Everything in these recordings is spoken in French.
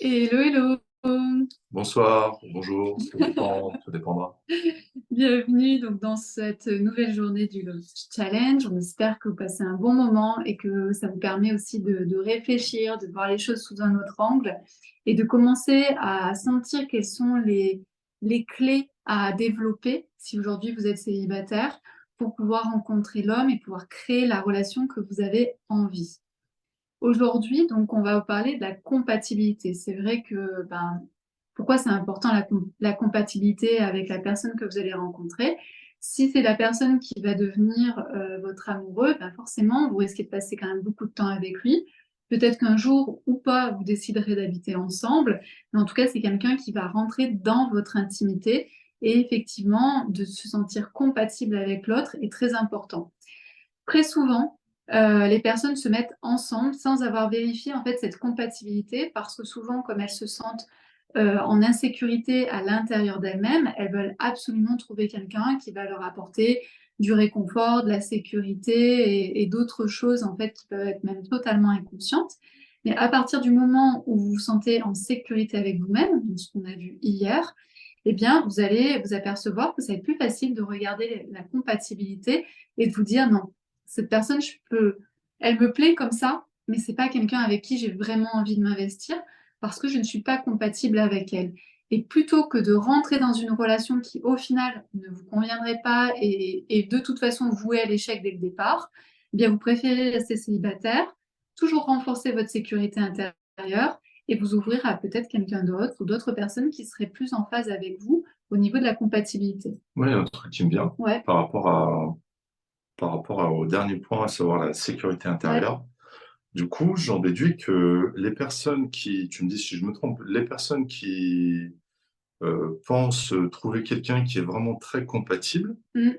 Hello, hello. Bonsoir, bonjour, ça dépendra. Bienvenue donc dans cette nouvelle journée du Love Challenge. On espère que vous passez un bon moment et que ça vous permet aussi de réfléchir, de voir les choses sous un autre angle et de commencer à sentir quelles sont les clés à développer si aujourd'hui vous êtes célibataire pour pouvoir rencontrer l'homme et pouvoir créer la relation que vous avez envie. Aujourd'hui, donc, on va vous parler de la compatibilité. C'est vrai que, pourquoi c'est important la compatibilité avec la personne que vous allez rencontrer? Si c'est la personne qui va devenir votre amoureux, ben forcément, vous risquez de passer quand même beaucoup de temps avec lui. Peut-être qu'un jour ou pas, vous déciderez d'habiter ensemble, mais en tout cas, c'est quelqu'un qui va rentrer dans votre intimité et effectivement, de se sentir compatible avec l'autre est très important. Très souvent, les personnes se mettent ensemble sans avoir vérifié en fait cette compatibilité parce que souvent, comme elles se sentent en insécurité à l'intérieur d'elles-mêmes, elles veulent absolument trouver quelqu'un qui va leur apporter du réconfort, de la sécurité et d'autres choses en fait qui peuvent être même totalement inconscientes. Mais à partir du moment où vous vous sentez en sécurité avec vous-même, ce qu'on a vu hier, eh bien, vous allez vous apercevoir que ça va être plus facile de regarder la compatibilité et de vous dire non, cette personne, elle me plaît comme ça, mais c'est pas quelqu'un avec qui j'ai vraiment envie de m'investir parce que je ne suis pas compatible avec elle. Et plutôt que de rentrer dans une relation qui, au final, ne vous conviendrait pas et de toute façon vouée à l'échec dès le départ, eh bien, vous préférez rester célibataire, toujours renforcer votre sécurité intérieure et vous ouvrir à peut-être quelqu'un d'autre ou d'autres personnes qui seraient plus en phase avec vous au niveau de la compatibilité. Oui, un truc qui me vient Ouais, au dernier point, à savoir la sécurité ouais. intérieure. Du coup, j'en déduis que les personnes qui, tu me dis si je me trompe, les personnes qui pensent trouver quelqu'un qui est vraiment très compatible, Mm,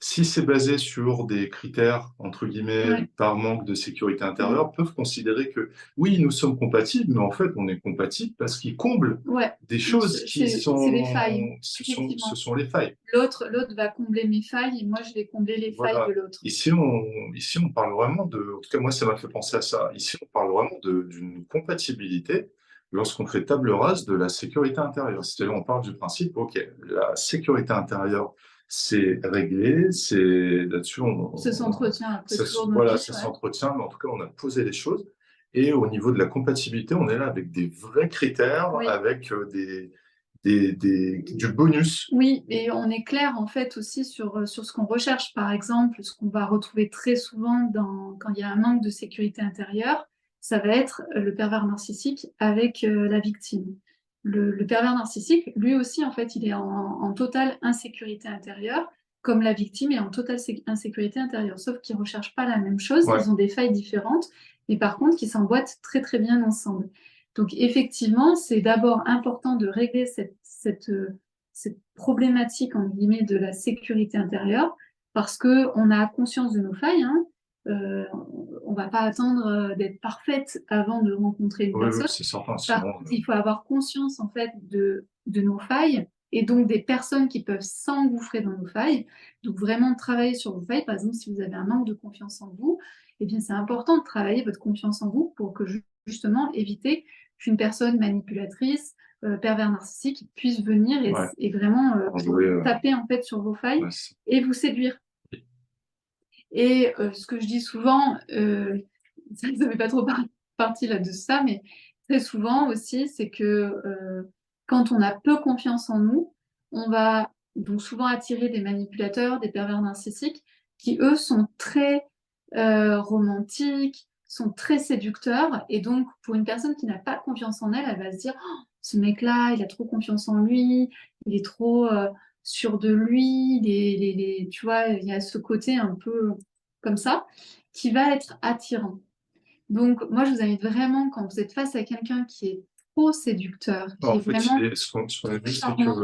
si c'est basé sur des critères, entre guillemets, ouais. par manque de sécurité Mm. intérieure, peuvent considérer que oui, nous sommes compatibles, mais en fait, on est compatibles parce qu'ils comblent Ouais, des choses qui c'est les failles, ce effectivement. sont les failles. L'autre va combler mes failles et moi, je vais combler les failles de Voilà. l'autre. Ici, on parle vraiment en tout cas, moi, ça m'a fait penser à ça. Ici, on parle vraiment d'une compatibilité lorsqu'on fait table rase de la sécurité intérieure. C'est-à-dire, on part du principe, OK, la sécurité intérieure, c'est réglé, c'est là-dessus, Ça s'entretient après ça, toujours dans la voilà, vie, ça ouais. s'entretient, mais en tout cas, on a posé les choses. Et au niveau de la compatibilité, on est là avec des vrais critères, Oui, avec du bonus. oui, et on est clair en fait aussi sur ce qu'on recherche. Par exemple, ce qu'on va retrouver très souvent quand il y a un manque de sécurité intérieure, ça va être le pervers narcissique avec la victime. Le pervers narcissique, lui aussi, en fait, il est en totale insécurité intérieure, comme la victime est en totale insécurité intérieure. Sauf qu'ils ne recherchent pas la même chose, Ouais. ils ont des failles différentes, mais par contre, qui s'emboîtent très très bien ensemble. Donc effectivement, c'est d'abord important de régler cette problématique en guillemets de la sécurité intérieure parce que on a conscience de nos failles. Hein. On va pas attendre d'être parfaite avant de rencontrer une Oui, oui, personne. c'est certain. Par Sinon, contre, il faut avoir conscience en fait de nos failles et donc des personnes qui peuvent s'engouffrer dans nos failles. Donc vraiment travailler sur vos failles. Par exemple, si vous avez un manque de confiance en vous, eh bien c'est important de travailler votre confiance en vous pour que justement éviter qu'une personne manipulatrice, pervers narcissique puisse venir ouais, et vraiment en jouer. taper en fait sur vos failles Ouais, et vous séduire. Et ce que je dis souvent, ça ne fait pas trop partie là de ça, mais très souvent aussi, c'est que quand on a peu confiance en nous, on va donc souvent attirer des manipulateurs, des pervers narcissiques, qui eux sont très romantiques, sont très séducteurs, et donc pour une personne qui n'a pas confiance en elle, elle va se dire oh, ce mec-là, il a trop confiance en lui, il est trop sûr de lui, tu vois, il y a ce côté un peu comme ça qui va être attirant. Donc, moi, je vous invite vraiment, quand vous êtes face à quelqu'un qui est trop séducteur, qui En est fait, vraiment ce qu'on a vu, très c'est que charmant,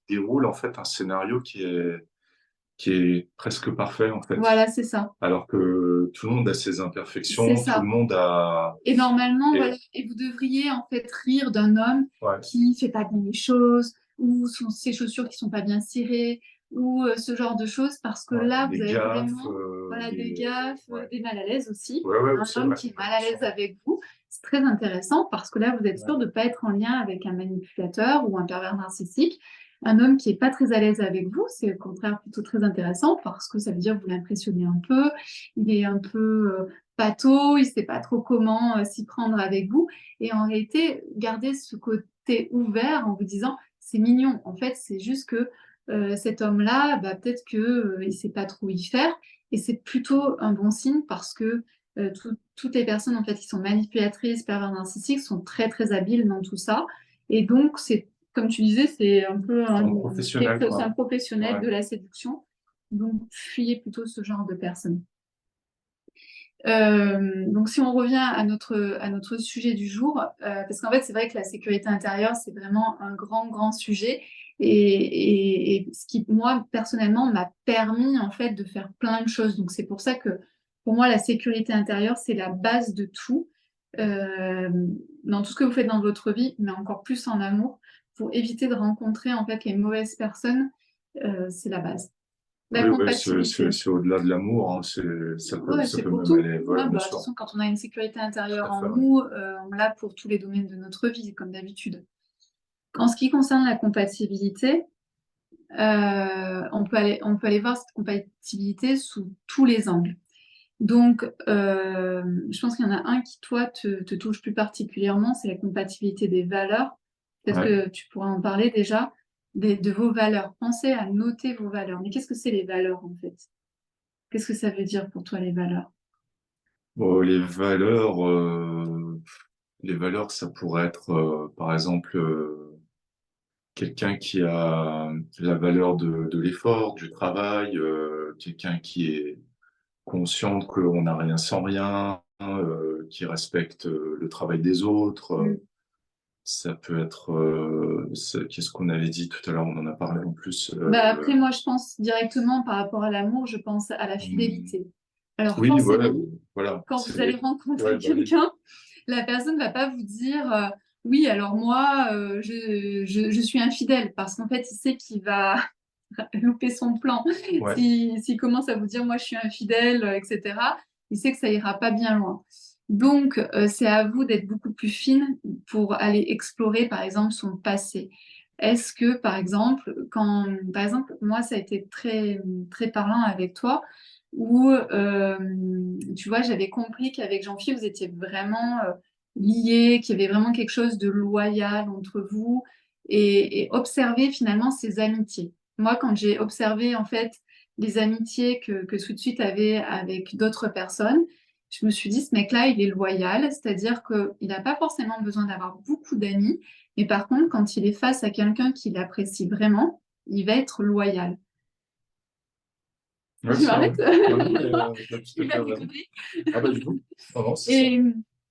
il déroule en fait un scénario qui est presque parfait en fait. voilà, c'est ça. Alors que tout le monde a ses C'est imperfections, tout le ça. monde a. Et normalement, Et, voilà, et vous devriez en fait rire d'un homme ouais, qui fait pas bien les choses, ou ses chaussures qui sont pas bien cirées, ou ce genre de choses, parce que ouais, là, des vous avez gaffes, vraiment voilà, des gaffes, ouais, des mal à l'aise aussi. ouais, ouais, Un aussi, homme ouais, qui est ouais, mal bien à sûr. l'aise avec vous. C'est très intéressant parce que là, vous êtes Ouais. sûr de ne pas être en lien avec un manipulateur ou un pervers narcissique. Un homme qui n'est pas très à l'aise avec vous, c'est au contraire plutôt très intéressant parce que ça veut dire que vous l'impressionnez un peu, il est un peu pâteau, il ne sait pas trop comment s'y prendre avec vous. Et en réalité, gardez ce côté ouvert en vous disant, c'est mignon. En fait, c'est juste que cet homme-là, bah, peut-être qu'il ne sait pas trop y faire. Et c'est plutôt un bon signe parce que toutes les personnes en fait, qui sont manipulatrices, pervers narcissiques, sont très très habiles dans tout ça. Et donc, c'est, comme tu disais, c'est un peu C'est un professionnel, c'est un quoi. professionnel Ouais. de la séduction. Donc, fuyez plutôt ce genre de personnes. Donc, si on revient à notre sujet du jour, parce qu'en fait, c'est vrai que la sécurité intérieure, c'est vraiment un grand, grand sujet. Et ce qui, moi, personnellement, m'a permis, en fait, de faire plein de choses. Donc, c'est pour ça que, pour moi, la sécurité intérieure, c'est la base de tout, euh, dans tout ce que vous faites dans votre vie, mais encore plus en amour, pour éviter de rencontrer, en fait, les mauvaises personnes, c'est la base. La Oui, ouais, compatibilité. c'est au-delà de l'amour, hein, Ouais, ça c'est peut pour même tout. aller, Ouais, voilà, bien bah, de toute sûr. façon, quand on a une sécurité Tout intérieure à en fait, ouais. nous, on l'a pour tous les domaines de notre vie, comme d'habitude. En ce qui concerne la compatibilité, on peut aller voir cette compatibilité sous tous les angles. Donc, je pense qu'il y en a un qui, toi, te touche plus particulièrement, c'est la compatibilité des valeurs. Peut-être Ouais. que tu pourrais en parler déjà, de vos valeurs. Pensez à noter vos valeurs. Mais qu'est-ce que c'est les valeurs, en fait? Qu'est-ce que ça veut dire pour toi, les valeurs? Bon, les valeurs, ça pourrait être, par exemple, quelqu'un qui a la valeur de l'effort, du travail, quelqu'un qui est conscient qu'on n'a rien sans rien, qui respecte le travail des autres. Ça peut être, qu'est-ce qu'on avait dit tout à l'heure, on en a parlé en plus. Bah après, moi, je pense directement par rapport à l'amour, je pense à la Hmm, fidélité. Alors oui, ouais, forcément, voilà. quand vous allez Ouais, rencontrer bah oui. quelqu'un, la personne va pas vous dire oui, alors moi, je suis infidèle, parce qu'en fait, il sait qu'il va louper son plan. Ouais. S'il commence à vous dire moi, je suis infidèle, etc., il sait que ça ira pas bien loin. Donc, c'est à vous d'être beaucoup plus fine pour aller explorer, par exemple, son passé. Est-ce que, par exemple, moi, ça a été très, très parlant avec toi, où, tu vois, j'avais compris qu'avec Jean-Philippe, vous étiez vraiment liés, qu'il y avait vraiment quelque chose de loyal entre vous, et observer finalement ces amitiés. Moi, quand j'ai observé, en fait, les amitiés que Sweet Sweet avait avec d'autres personnes, je me suis dit, ce mec-là, il est loyal, c'est-à-dire qu'il n'a pas forcément besoin d'avoir beaucoup d'amis, mais par contre, quand il est face à quelqu'un qui l'apprécie vraiment, il va être loyal. Ouais, Tu ça, ouais. m'arrêtes? Non, non, mais t'as tout Je à vais fait faire des raison. conneries. Ah bah du coup, non, non, c'est ça. Et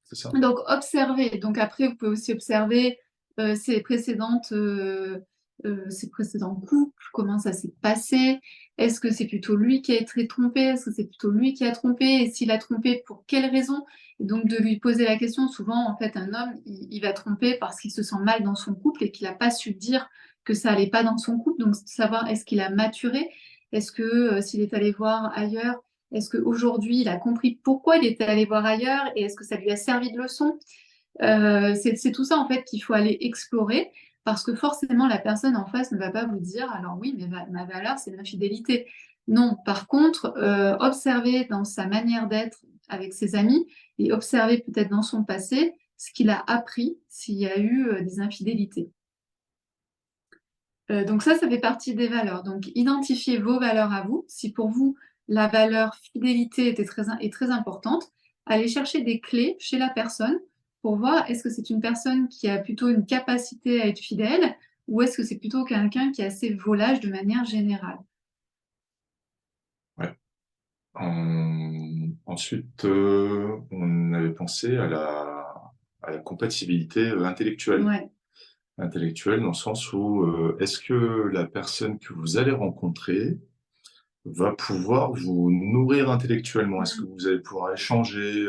C'est ça. donc, observer. Donc, après, vous pouvez aussi observer ses précédents couples, comment ça s'est passé. Est-ce que c'est plutôt lui qui a été trompé? Est-ce que c'est plutôt lui qui a trompé? Et s'il a trompé, pour quelle raison? Et donc, de lui poser la question. Souvent, en fait, un homme, il va tromper parce qu'il se sent mal dans son couple et qu'il n'a pas su dire que ça allait pas dans son couple. Donc, savoir est-ce qu'il a maturé? Est-ce que s'il est allé voir ailleurs, est-ce qu'aujourd'hui, il a compris pourquoi il était allé voir ailleurs et est-ce que ça lui a servi de leçon? C'est tout ça en fait qu'il faut aller explorer parce que forcément la personne en face ne va pas vous dire alors oui, mais ma valeur c'est l'infidélité. Non, par contre, observer dans sa manière d'être avec ses amis et observer peut-être dans son passé ce qu'il a appris s'il y a eu des infidélités. Donc ça fait partie des valeurs. Donc identifiez vos valeurs à vous. Si pour vous, la valeur fidélité est très importante, allez chercher des clés chez la personne pour voir est-ce que c'est une personne qui a plutôt une capacité à être fidèle ou est-ce que c'est plutôt quelqu'un qui est assez volage de manière générale. Ouais. Ensuite, on avait pensé à la compatibilité intellectuelle. Ouais. Intellectuelle dans le sens où est-ce que la personne que vous allez rencontrer va pouvoir vous nourrir intellectuellement? Est-ce que Mm, vous allez pouvoir échanger?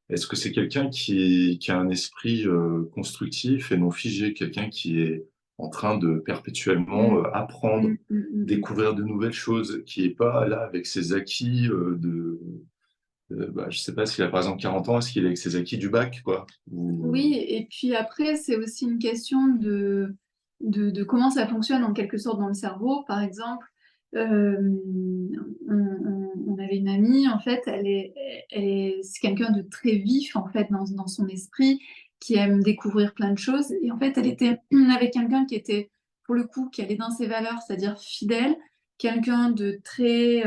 Est-ce que c'est quelqu'un qui a un esprit constructif et non figé, quelqu'un qui est en train de perpétuellement mm, apprendre, mm, mm, mm, découvrir de nouvelles choses, qui est pas là avec ses acquis Bah, je sais pas s'il a par exemple 40 ans, est-ce qu'il est avec ses acquis du bac, quoi? Ou... Oui, et puis après, c'est aussi une question de comment ça fonctionne en quelque sorte dans le cerveau. Par exemple, euh, on avait une amie, en fait, c'est quelqu'un de très vif, en fait, dans son esprit, qui aime découvrir plein de choses. Et en fait, elle était avec quelqu'un qui était, pour le coup, qui allait dans ses valeurs, c'est-à-dire fidèle, quelqu'un de très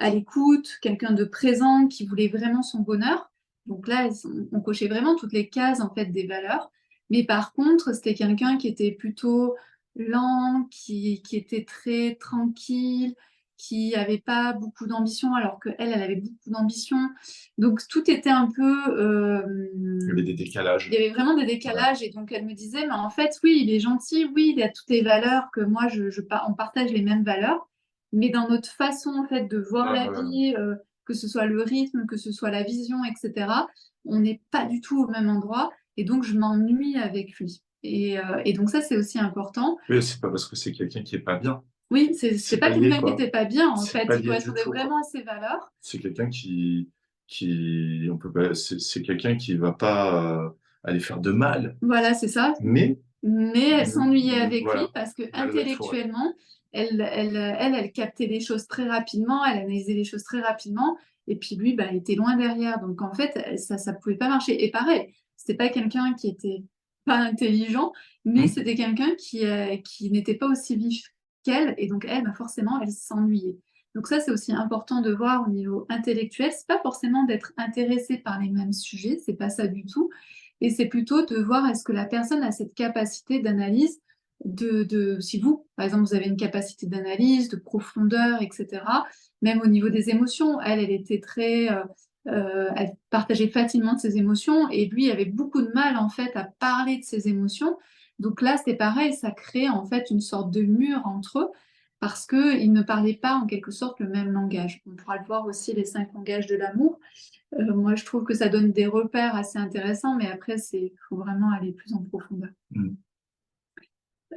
à l'écoute, quelqu'un de présent, qui voulait vraiment son bonheur. Donc là, on cochait vraiment toutes les cases en fait des valeurs. Mais par contre, c'était quelqu'un qui était plutôt lent, qui était très tranquille, qui n'avait pas beaucoup d'ambition, alors qu'elle, elle avait beaucoup d'ambition. Donc tout était un peu... Il y avait des il y décalages. avait vraiment des Ouais, décalages. Et donc elle me disait, mais en fait, oui, il est gentil, oui, il a toutes les valeurs que moi, on partage les mêmes valeurs. Mais dans notre façon en fait de voir ouais, la ouais. vie, que ce soit le rythme, que ce soit la vision, etc., on n'est pas du tout au même endroit. Et donc, je m'ennuie avec lui. Et donc, ça, c'est aussi important. Oui, c'est pas parce que c'est quelqu'un qui est pas bien. Oui, c'est C'est pas pas lié, quelqu'un qui quoi. était pas bien, en C'est fait. pas Il lié du correspondait tout, quoi. vraiment à ses valeurs. C'est quelqu'un on peut pas, c'est quelqu'un qui va pas aller faire de mal, Voilà, c'est ça. mais Mais elle s'ennuyait avec lui voilà, parce que malgré tout, ouais. intellectuellement, elle captait les choses très rapidement, elle analysait les choses très rapidement, et puis lui, bah, il était loin derrière. Donc en fait, ça pouvait pas marcher. Et pareil, c'était pas quelqu'un qui était pas intelligent, mais Hmm. c'était quelqu'un qui n'était pas aussi vif qu'elle, et donc elle, bah, forcément, elle s'ennuyait. Donc ça, c'est aussi important de voir au niveau intellectuel. C'est pas forcément d'être intéressé par les mêmes sujets, c'est pas ça du tout, et c'est plutôt de voir est-ce que la personne a cette capacité d'analyse si vous, par exemple, vous avez une capacité d'analyse, de profondeur, etc., même au niveau des émotions, elle était elle partageait facilement ses émotions et lui avait beaucoup de mal, en fait, à parler de ses émotions. Donc là, c'est pareil, ça crée, en fait, une sorte de mur entre eux parce qu'ils ne parlaient pas, en quelque sorte, le même langage. On pourra le voir aussi, les 5 langages de l'amour. Moi, je trouve que ça donne des repères assez intéressants, mais après, faut vraiment aller plus en profondeur. Hmm.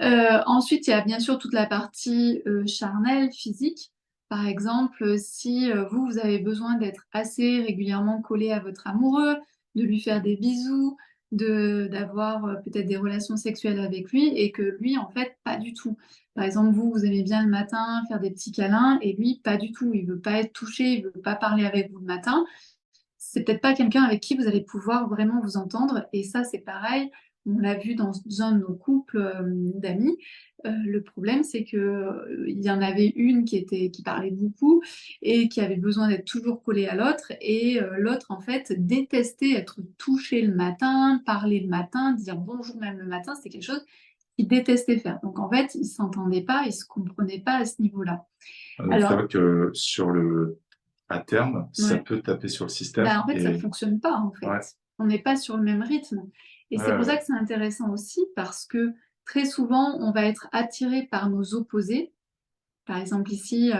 Ensuite, il y a bien sûr toute la partie charnelle, physique. Par exemple, si vous avez besoin d'être assez régulièrement collé à votre amoureux, de lui faire des bisous, d'avoir peut-être des relations sexuelles avec lui, et que lui, en fait, pas du tout. Par exemple, vous aimez bien le matin faire des petits câlins, et lui, pas du tout. Il veut pas être touché, il veut pas parler avec vous le matin. C'est peut-être pas quelqu'un avec qui vous allez pouvoir vraiment vous entendre. Et ça, c'est pareil. On l'a vu dans un de nos couples d'amis. Le problème, c'est que il y en avait une qui parlait beaucoup et qui avait besoin d'être toujours collée à l'autre. Et l'autre, en fait, détestait être touchée le matin, parler le matin, dire bonjour même le matin. C'était quelque chose qu'il détestait faire. Donc, en fait, ils ne s'entendaient pas, ils ne se comprenaient pas à ce niveau-là. Donc c'est Alors, vrai que à terme, ça ouais. peut taper sur le système Ben, en fait, ça et fonctionne pas, en fait. ouais, On n'est pas sur le même rythme. Et ouais, c'est pour ça ouais. que c'est intéressant aussi, parce que très souvent, on va être attiré par nos opposés. Par exemple, ici,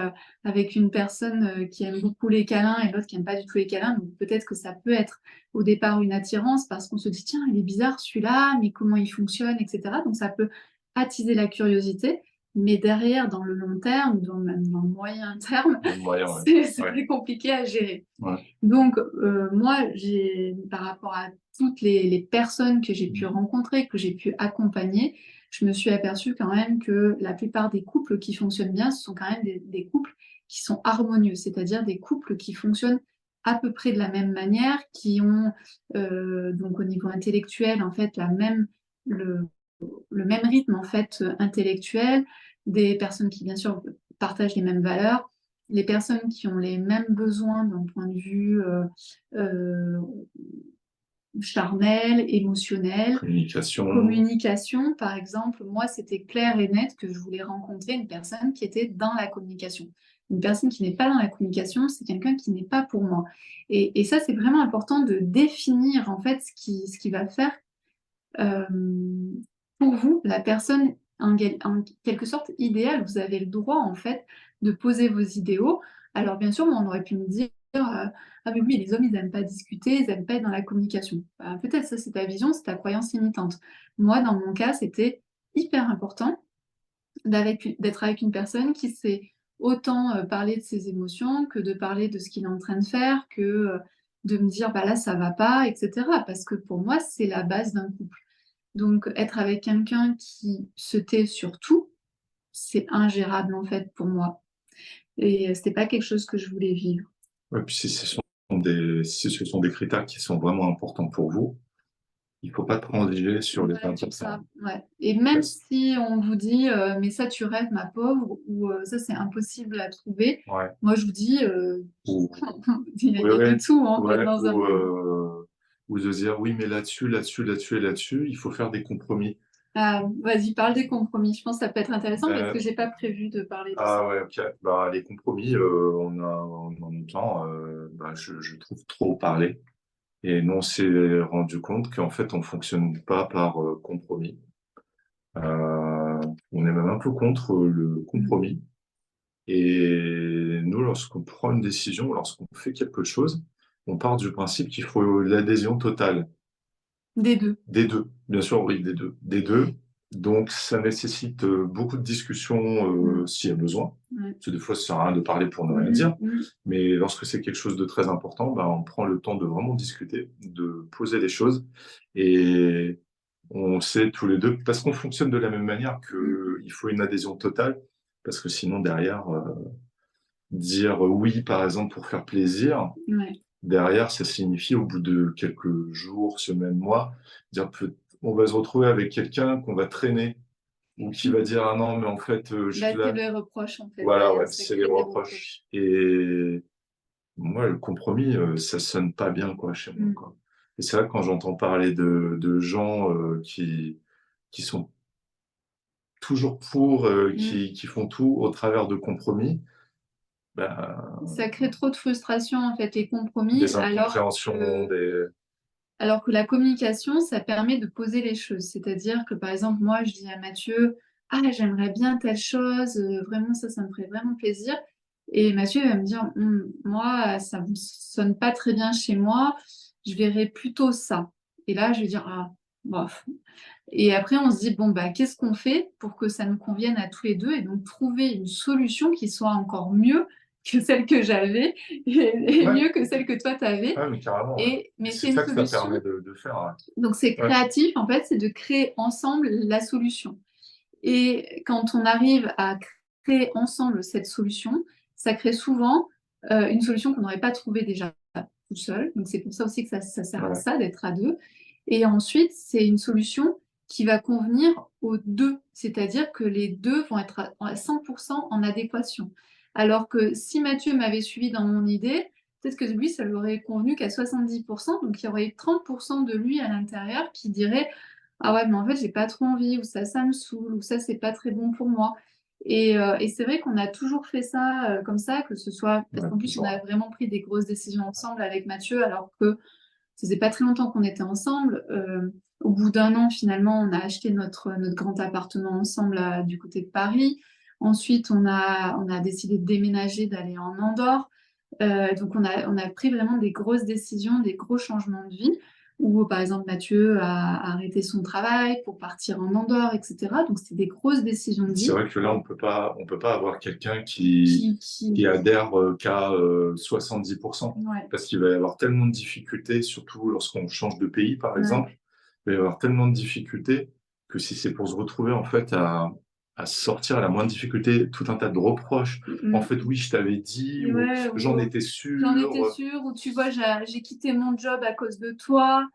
avec une personne qui aime beaucoup les câlins et l'autre qui n'aime pas du tout les câlins, donc peut-être que ça peut être au départ une attirance parce qu'on se dit, tiens, il est bizarre celui-là, mais comment il fonctionne, etc. Donc ça peut attiser la curiosité, mais derrière, dans le long terme, même dans le moyen terme, Dans le moyen, ouais. c'est Ouais, très compliqué à gérer. ouais. Donc, moi, par rapport à toutes les personnes que j'ai pu rencontrer, que j'ai pu accompagner, je me suis aperçue quand même que la plupart des couples qui fonctionnent bien, ce sont quand même des couples qui sont harmonieux, c'est-à-dire des couples qui fonctionnent à peu près de la même manière, qui ont donc au niveau intellectuel, en fait, le, le même rythme en fait intellectuel, des personnes qui bien sûr partagent les mêmes valeurs, les personnes qui ont les mêmes besoins d'un point de vue euh, charnel, émotionnel, Communication, communication. Par exemple, moi, c'était clair et net que je voulais rencontrer une personne qui était dans la communication. Une personne qui n'est pas dans la communication, c'est quelqu'un qui n'est pas pour moi. Et ça, c'est vraiment important de définir en fait ce qui va faire euh, pour vous, la personne en quelque sorte idéale. Vous avez le droit en fait de poser vos idéaux. Alors bien sûr, on aurait pu me dire ah mais oui, les hommes ils n'aiment pas discuter, ils n'aiment pas être dans la communication. Bah, peut-être ça c'est ta vision, c'est ta croyance limitante. Moi, dans mon cas, c'était hyper important d'être avec une personne qui sait autant parler de ses émotions que de parler de ce qu'il est en train de faire, que de me dire bah là ça va pas, etc. Parce que pour moi, c'est la base d'un couple. Donc être avec quelqu'un qui se tait sur tout, c'est ingérable en fait pour moi. Et c'était pas quelque chose que je voulais vivre. Ouais, puis si ce sont des critères qui sont vraiment importants pour vous, il faut pas transiger sur les Ouais, sur 20%. ça, ouais. Et même Parce si on vous dit mais ça tu rêves ma pauvre ou ça c'est impossible à trouver, ouais, moi je vous dis ou il y ouais, a de ouais, tout en fait ouais, dans un couple. ou de dire: «Oui, mais là-dessus, là-dessus, là-dessus et là-dessus, il faut faire des compromis». Ah, vas-y, parle des compromis. Je pense que ça peut être intéressant parce que Heu, j'ai pas prévu de parler de ça. ah ouais, OK. Bah, les compromis, on en entend, bah, je trouve trop parler et nous, on s'est rendu compte qu'en fait, on fonctionne pas par, compromis. On est même un peu contre le Mm. compromis et nous, lorsqu'on prend une décision, lorsqu'on fait quelque chose, on part du principe qu'il faut l'adhésion totale. Des deux. Des 2, bien sûr, oui, des 2. Des 2, donc ça nécessite, beaucoup de discussions, Mm. s'il y a besoin. Ouais. Parce que des fois, ça sert à rien de parler pour ne rien Mm, dire, mm. mais lorsque c'est quelque chose de très important, ben, on prend le temps de vraiment discuter, de poser les choses et on sait tous les 2 parce qu'on fonctionne de la même manière Mm. qu'il faut une adhésion totale, parce que sinon derrière, dire oui, par exemple, pour faire plaisir, Ouais. derrière, ça signifie au bout de quelques jours, semaines, mois, dire peut on va se retrouver avec quelqu'un qu'on va traîner ou qui va dire: «Ah non, mais en fait, Bah, je c'est là» les reproches en fait voilà, derrière, ouais, ça c'est les crée des reproches reproches. et moi, le compromis, ça sonne pas bien, quoi, chez moi, Mm. quoi et c'est vrai que quand j'entends parler de gens, qui sont toujours pour, Mm. qui font tout au travers de compromis, ben, Ça crée trop de frustration en fait, les compromis, des incompréhensions, des alors que la communication, ça permet de poser les choses. C'est-à-dire que, par exemple, moi, je dis à Mathieu, ah, j'aimerais bien telle chose, vraiment, ça me ferait vraiment plaisir. Et Mathieu va me dire, moi, ça ne sonne pas très bien chez moi, je verrais plutôt ça. Et là, je vais dire, ah, bof. Et après, on se dit, bon, bah, qu'est-ce qu'on fait pour que ça nous convienne à tous les deux et donc trouver une solution qui soit encore mieux que celle que j'avais et ouais, mieux que celle que toi, tu avais. ouais, mais carrément, ouais Et, et mais c'est c'est une ça que ça solution permet de faire, donc c'est ouais. Ouais. créatif, en fait, c'est de créer ensemble la solution. Et quand on arrive à créer ensemble cette solution, ça crée souvent une solution qu'on n'aurait pas trouvée déjà tout seul. Donc c'est pour ça aussi que ça sert à Ouais, ça d'être à deux. Et ensuite, c'est une solution qui va convenir aux deux, c'est-à-dire que les deux vont être à 100% en adéquation. Alors que si Mathieu m'avait suivi dans mon idée, peut-être que lui, ça lui aurait convenu qu'à 70%, donc il y aurait 30% de lui à l'intérieur qui dirait ah ouais, mais en fait, j'ai pas trop envie, ou ça me saoule, ou ça, c'est pas très bon pour moi. Et c'est vrai qu'on a toujours fait ça comme ça, que ce soit parce ouais, qu'en plus, on a toujours, vraiment pris des grosses décisions ensemble avec Mathieu, alors que ça faisait pas très longtemps qu'on était ensemble. Au bout d'un an, finalement, on a acheté notre grand appartement ensemble du côté de Paris. Ensuite, on a décidé de déménager, d'aller en Andorre. Donc, on a pris vraiment des grosses décisions, des gros changements de vie, où, par exemple, Mathieu a arrêté son travail pour partir en Andorre, etc. Donc, c'était des grosses décisions de c'est vie vrai que là, on peut pas avoir quelqu'un qui qui... adhère, qu'à, 70 Ouais, parce qu'il va y avoir tellement de difficultés, surtout lorsqu'on change de pays, par ouais. exemple. Il va y avoir tellement de difficultés que si c'est pour se retrouver, en fait, à sortir à la moindre difficulté, tout un tas de reproches. En Mm, fait, oui, je t'avais dit mm. ou Ouais, j'en ou étais j'en étais sûr, sûre, ou tu vois, j'ai quitté mon job à cause de toi,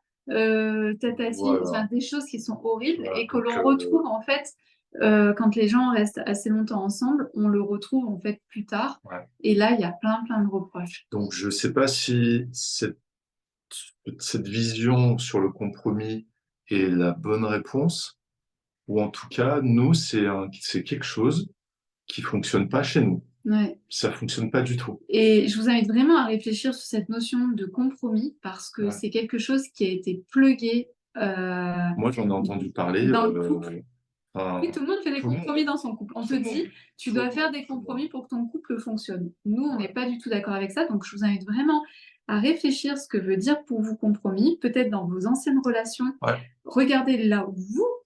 tatati, enfin, voilà, des choses qui sont horribles voilà, et que donc l'on retrouve en fait quand les gens restent assez longtemps ensemble, on le retrouve en fait plus tard. ouais. Et là, il y a plein, plein de reproches. Donc je sais pas si cette vision sur le compromis est la bonne réponse ou en tout cas, nous, c'est quelque chose qui fonctionne pas chez nous. Ouais. Ça fonctionne pas du tout. Et je vous invite vraiment à réfléchir sur cette notion de compromis parce que Ouais. c'est quelque chose qui a été plugué Moi, j'en ai entendu parler, dans le couple. Oui, enfin, tout le monde fait des tout le compromis monde, dans son couple. On te tout le monde, dit, tu tout le dois monde, faire des tout le monde. compromis pour que ton couple fonctionne. Nous, on n'est Ouais, pas du tout d'accord avec ça. Donc, je vous invite vraiment à réfléchir ce que veut dire pour vous compromis, peut-être dans vos anciennes relations. ouais, Regardez là où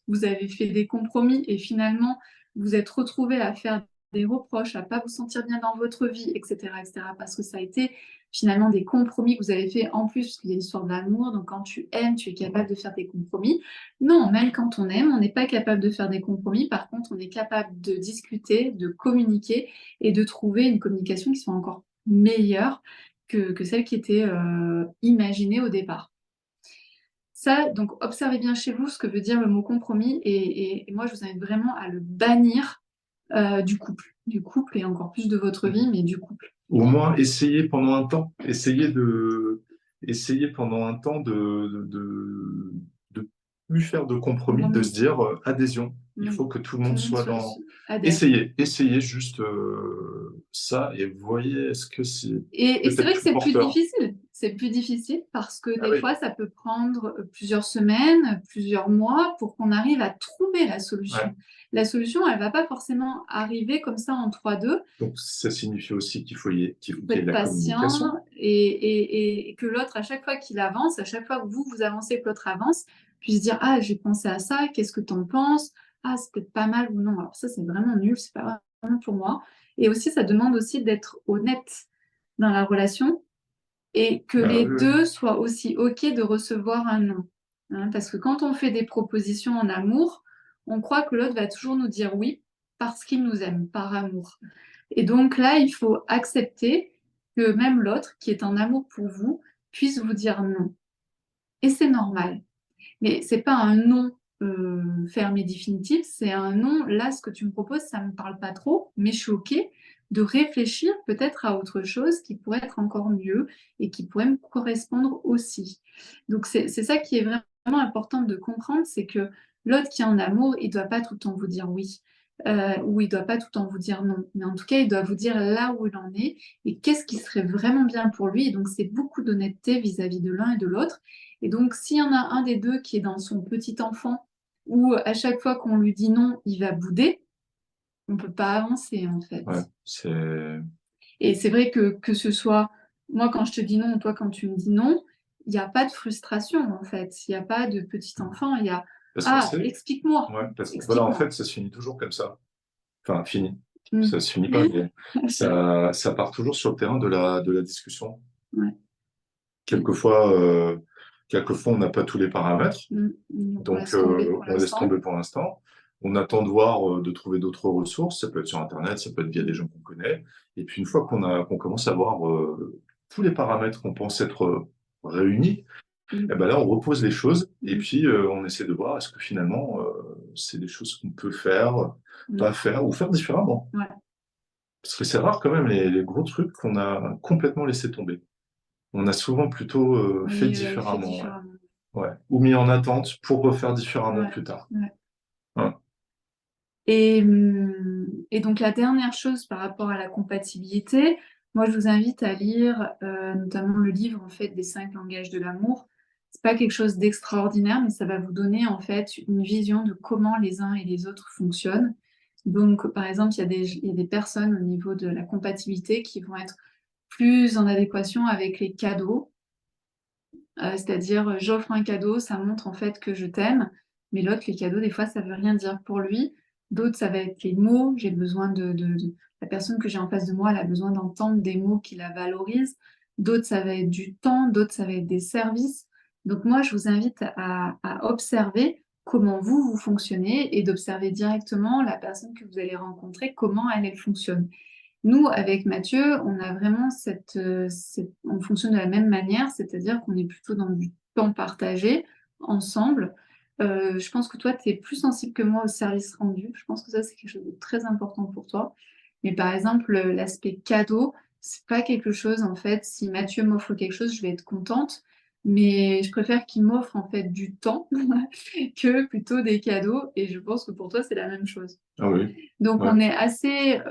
vous avez fait des compromis et finalement, vous êtes retrouvés à faire des reproches, à pas vous sentir bien dans votre vie, etc., etc., parce que ça a été finalement des compromis que vous avez fait en plus, parce qu'il y a l'histoire de l'amour, donc quand tu aimes, tu es capable de faire des compromis. Non, même quand on aime, on n'est pas capable de faire des compromis. Par contre, on est capable de discuter, de communiquer et de trouver une communication qui soit encore meilleure que celle qui était imaginée au départ. Ça, donc observez bien chez vous ce que veut dire le mot compromis et moi je vous invite vraiment à le bannir du couple et encore plus de votre vie, mais du couple. Au moins, essayez pendant un temps. Essayez pendant un temps de plus faire de compromis, de se dire adhésion. Il faut que tout le monde soit dans. Adhère. Essayez juste ça et voyez est-ce que c'est. Et c'est vrai que c'est plus porteur. difficile. C'est plus difficile parce que Ah des oui. fois, ça peut prendre plusieurs semaines, plusieurs mois pour qu'on arrive à trouver la solution. Ouais. La solution, elle va pas forcément arriver comme ça en 3-2. Donc, ça signifie aussi qu'il faut y ait de la patient communication. Et que l'autre, à chaque fois qu'il avance, à chaque fois que vous avancez, que l'autre avance, puisse dire, ah, j'ai pensé à ça, qu'est-ce que tu en penses? Ah, c'est peut-être pas mal ou non. Alors ça, c'est vraiment nul, c'est pas vraiment pour moi. Et aussi, ça demande aussi d'être honnête dans la relation et que les deux soient aussi OK de recevoir un non. Hein, parce que quand on fait des propositions en amour, on croit que l'autre va toujours nous dire oui parce qu'il nous aime, par amour. Et donc là, il faut accepter que même l'autre, qui est en amour pour vous, puisse vous dire non. Et c'est normal. Mais c'est pas un non ferme et définitif, c'est un non, là, ce que tu me proposes, ça me parle pas trop, mais je suis OK de réfléchir peut-être à autre chose qui pourrait être encore mieux et qui pourrait me correspondre aussi. Donc c'est ça qui est vraiment important de comprendre, c'est que l'autre qui est en amour, il doit pas tout le temps vous dire oui. Ou il doit pas tout le temps vous dire non. Mais en tout cas, il doit vous dire là où il en est et qu'est-ce qui serait vraiment bien pour lui. Et donc, c'est beaucoup d'honnêteté vis-à-vis de l'un et de l'autre. Et donc, s'il y en a un des deux qui est dans son petit enfant, où à chaque fois qu'on lui dit non, il va bouder, on ne peut pas avancer en fait. Ouais, et c'est vrai que ce soit moi quand je te dis non, toi quand tu me dis non, il n'y a pas de frustration en fait. Il n'y a pas de petit enfant, il y a explique-moi. Ouais, parce que voilà, en fait, ça se finit toujours comme ça. Enfin, fini. Ça se finit pas, mais ça part toujours sur le terrain de la discussion. Ouais. Quelquefois, on n'a pas tous les paramètres, donc on laisse tomber pour l'instant. On attend de voir, de trouver d'autres ressources. Ça peut être sur Internet, ça peut être via des gens qu'on connaît. Et puis une fois qu'on commence à voir tous les paramètres qu'on pense être réunis, et ben là on repose les choses et puis on essaie de voir est-ce que finalement c'est des choses qu'on peut faire, pas faire ou faire différemment. Ouais. Parce que c'est rare quand même les gros trucs qu'on a complètement laissé tomber. On a souvent plutôt fait différemment. Ouais. Ou mis en attente pour refaire différemment plus tard. Ouais. Et donc la dernière chose par rapport à la compatibilité, moi je vous invite à lire notamment le livre en fait des 5 langages de l'amour. C'est pas quelque chose d'extraordinaire, mais ça va vous donner en fait une vision de comment les uns et les autres fonctionnent. Donc par exemple, il y a des personnes au niveau de la compatibilité qui vont être plus en adéquation avec les cadeaux. C'est-à-dire, j'offre un cadeau, ça montre en fait que je t'aime, mais l'autre, les cadeaux, des fois, ça veut rien dire pour lui. D'autres, ça va être les mots. J'ai besoin la personne que j'ai en face de moi, elle a besoin d'entendre des mots qui la valorisent. D'autres, ça va être du temps. D'autres, ça va être des services. Donc moi, je vous invite à observer comment vous fonctionnez et d'observer directement la personne que vous allez rencontrer, comment elle fonctionne. Nous, avec Mathieu, on a vraiment on fonctionne de la même manière, c'est-à-dire qu'on est plutôt dans du temps partagé ensemble. Je pense que toi, tu es plus sensible que moi au service rendu. Je pense que ça, c'est quelque chose de très important pour toi. Mais par exemple, l'aspect cadeau, c'est pas quelque chose, en fait, si Mathieu m'offre quelque chose, je vais être contente. Mais je préfère qu'il m'offre en fait du temps que plutôt des cadeaux. Et je pense que pour toi, c'est la même chose. Ah oui. Donc, on est assez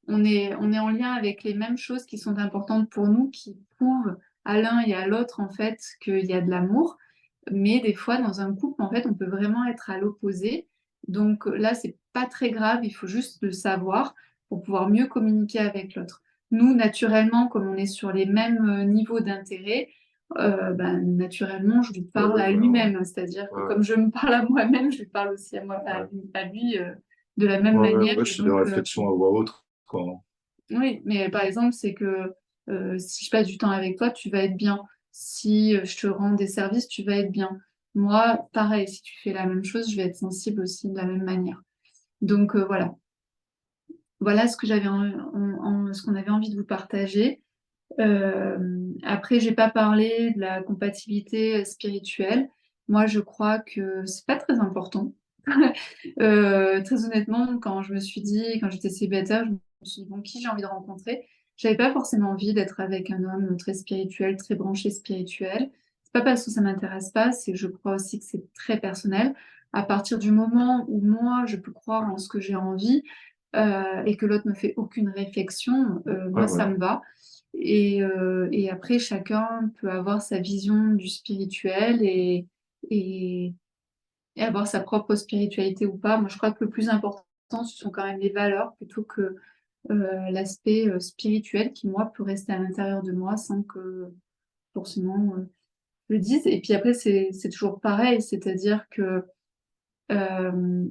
on est en lien avec les mêmes choses qui sont importantes pour nous, qui prouvent à l'un et à l'autre en fait qu'il y a de l'amour. Mais des fois, dans un couple, en fait, on peut vraiment être à l'opposé. Donc là, c'est pas très grave, il faut juste le savoir pour pouvoir mieux communiquer avec l'autre. Nous, naturellement, comme on est sur les mêmes niveaux d'intérêt, naturellement, je lui parle à lui-même. C'est-à-dire que comme je me parle à moi-même, je lui parle aussi à lui. De la même Ouais, manière, ouais, et je fais des donc, réflexions à voix haute quand. oui, mais par exemple, c'est que si je passe du temps avec toi, tu vas être bien. Si je te rends des services, tu vas être bien. Moi, pareil, si tu fais la même chose, je vais être sensible aussi de la même manière. Donc voilà, voilà ce que ce qu'on avait envie de vous partager. Après, j'ai pas parlé de la compatibilité spirituelle. Moi, je crois que c'est pas très important. Très honnêtement, quand je me suis dit, quand j'étais célibataire, je me suis dit, bon, qui j'ai envie de rencontrer? J'avais pas forcément envie d'être avec un homme très spirituel, très branché spirituel. C'est pas parce que ça m'intéresse pas, c'est que je crois aussi que c'est très personnel. À partir du moment où moi, je peux croire en ce que j'ai envie, et que l'autre me fait aucune réflexion, Ouais, moi, ça voilà. me va. Et après, chacun peut avoir sa vision du spirituel et, et avoir sa propre spiritualité ou pas. Moi, je crois que le plus important, ce sont quand même les valeurs plutôt que l'aspect spirituel qui, moi, peut rester à l'intérieur de moi sans que forcément je le dise. Et puis après, c'est toujours pareil, c'est-à-dire que euh,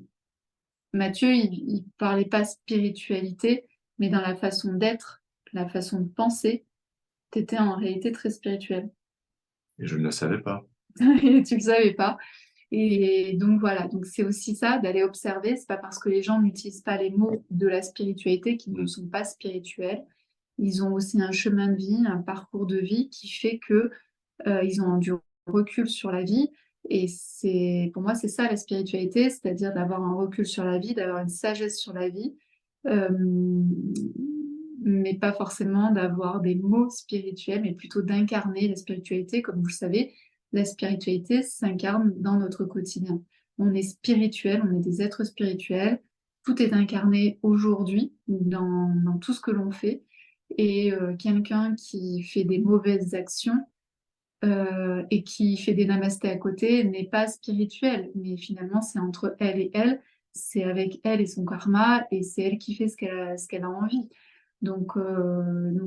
Mathieu, il parlait pas spiritualité, mais dans la façon d'être, la façon de penser, tu étais en réalité très spirituel. Et je ne le savais pas. Et tu le savais pas. Et donc voilà, donc c'est aussi ça d'aller observer. C'est pas parce que les gens n'utilisent pas les mots de la spiritualité qu'ils ne Mm. sont pas spirituels. Ils ont aussi un chemin de vie, un parcours de vie qui fait que ils ont du recul sur la vie. Et c'est, pour moi, c'est ça la spiritualité, c'est-à-dire d'avoir un recul sur la vie, d'avoir une sagesse sur la vie, euh, mais pas forcément d'avoir des mots spirituels, mais plutôt d'incarner la spiritualité. Comme vous le savez, la spiritualité s'incarne dans notre quotidien. On est spirituel, on est des êtres spirituels. Tout est incarné aujourd'hui dans tout ce que l'on fait. Et quelqu'un qui fait des mauvaises actions et qui fait des namastés à côté n'est pas spirituel, mais finalement c'est entre elle et elle, c'est avec elle et son karma, et c'est elle qui fait ce qu'elle a envie. Donc Oui,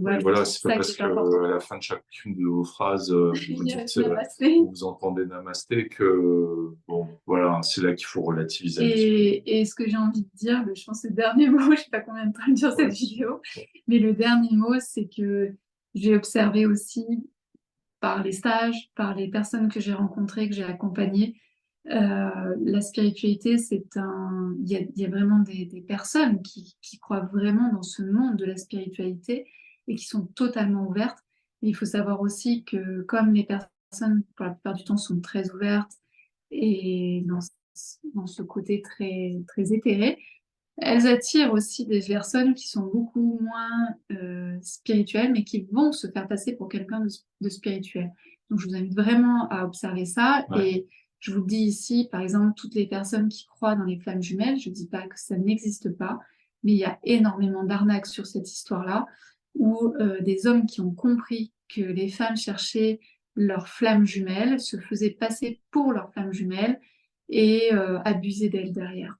voilà, je voilà, pense que c'est c'est pas ça qui parce est que important. à la fin de chacune de vos phrases, vous dites, Namasté. vous entendez namasté que, bon, voilà, c'est là qu'il faut relativiser un petit peu. Et ce que j'ai envie de dire, je pense que le dernier mot, je sais pas combien de temps dure cette Ouais. vidéo, mais le dernier mot, c'est que j'ai observé aussi par les stages, par les personnes que j'ai rencontrées, que j'ai accompagnées, la spiritualité, il y a vraiment des personnes qui croient vraiment dans ce monde de la spiritualité et qui sont totalement ouvertes. Et il faut savoir aussi que comme les personnes, pour la plupart du temps, sont très ouvertes et dans ce côté très, très éthéré, elles attirent aussi des personnes qui sont beaucoup moins spirituelles, mais qui vont se faire passer pour quelqu'un de spirituel. Donc, je vous invite vraiment à observer ça. Ouais. Et je vous le dis ici, par exemple, toutes les personnes qui croient dans les flammes jumelles, je ne dis pas que ça n'existe pas, mais il y a énormément d'arnaques sur cette histoire-là, où des hommes qui ont compris que les femmes cherchaient leurs flammes jumelles, se faisaient passer pour leurs flammes jumelles et abusaient d'elles derrière.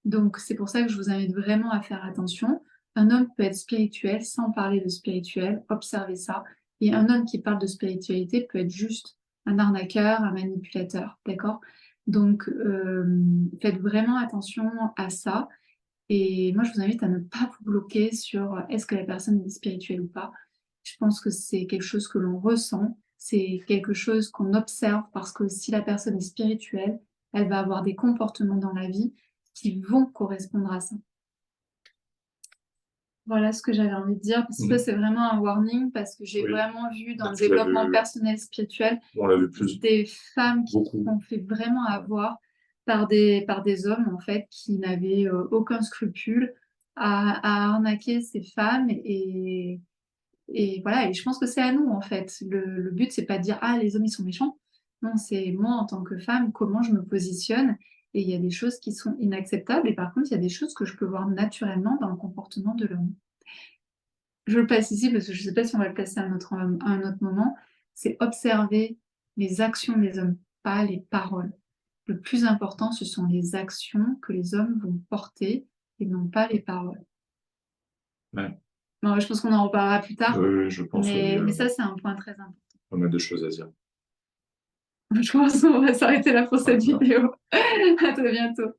Donc, c'est pour ça que je vous invite vraiment à faire attention. Un homme peut être spirituel sans parler de spirituel, observez ça. Et un homme qui parle de spiritualité peut être juste un arnaqueur, un manipulateur, d'accord? Donc, faites vraiment attention à ça. Et moi, je vous invite à ne pas vous bloquer sur est-ce que la personne est spirituelle ou pas. Je pense que c'est quelque chose que l'on ressent, c'est quelque chose qu'on observe parce que si la personne est spirituelle, elle va avoir des comportements dans la vie qui vont correspondre à ça. Voilà ce que j'avais envie de dire, parce que ça, Mhm. c'est vraiment un warning, parce que j'ai Oui. vraiment vu dans Bah, le tu l'as développement vu, personnel spirituel on l'a vu plus, des femmes qui se beaucoup. sont fait vraiment avoir par des hommes, en fait, qui n'avaient aucun scrupule à arnaquer ces femmes. Et voilà, et je pense que c'est à nous, en fait. Le but, c'est pas de dire, ah, les hommes, ils sont méchants. Non, c'est moi, en tant que femme, comment je me positionne. Et il y a des choses qui sont inacceptables. Et par contre, il y a des choses que je peux voir naturellement dans le comportement de l'homme. Je le place ici parce que je ne sais pas si on va le placer à un autre moment. C'est observer les actions des hommes, pas les paroles. Le plus important, ce sont les actions que les hommes vont porter et non pas les paroles. Ouais. Bon, je pense qu'on en reparlera plus tard, Oui, je pense, oui, mais ça, c'est un point très important. pas mal de choses à dire. Je pense qu'on va s'arrêter là pour Ouais, cette ça. vidéo. À très bientôt.